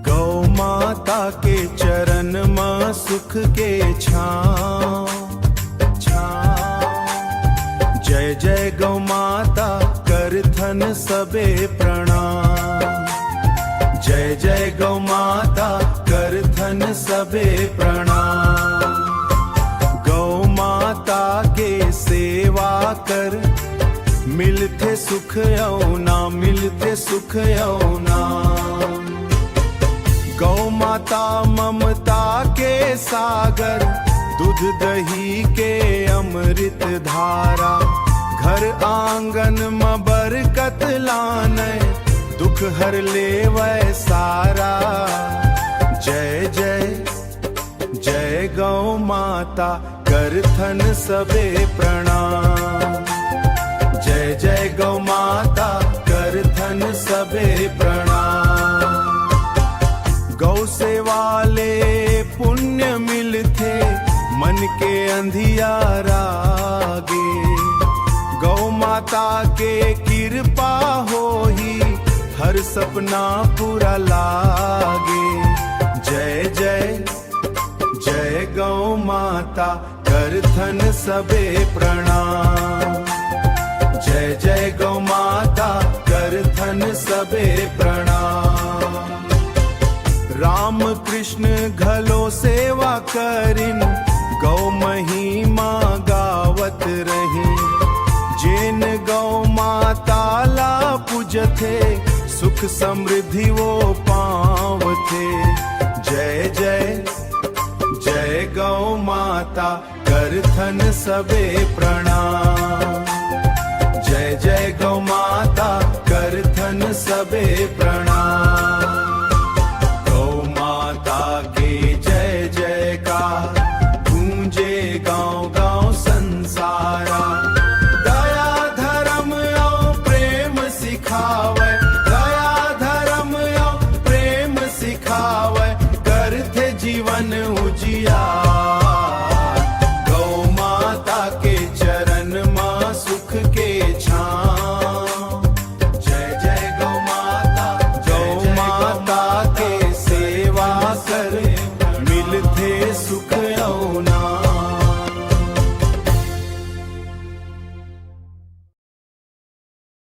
गौ माता के चरण में सुख के छाँव जय जय गौ माता कर थन सबे प्रणाम। जय जय गौ माता कर थन सबे प्रणाम। गौ माता के सेवा कर मिलते सुख यौना मिलते सुख यौना। गौ माता ममता के सागर दूध दही के अमृत धारा। घर आंगन में बरकत लाने दुख हर लेवै सारा। जय जय जय गौ माता कर थन सबे प्रणाम। जय जय गौ माता कर थन सबे प्रणाम। गौ सेवा ले पुण्य मिलते मन के अंधियारा गे। गौ माता के कृपा हो ही हर सपना पूरा लागे। जय जय जय गौ माता कर थन सबे प्रणाम। जय जय गौ माता कर थन सबे प्रणाम। राम कृष्ण घलो सेवा करिन गौ महिमा गावत रहे। जेन गौ माता ला पूजथे सुख समृद्धि वो पावथे। जय जय जय गौ माता कर थन सबे प्रणाम। जय जय गौ माता कर थन सबे प्रणाम।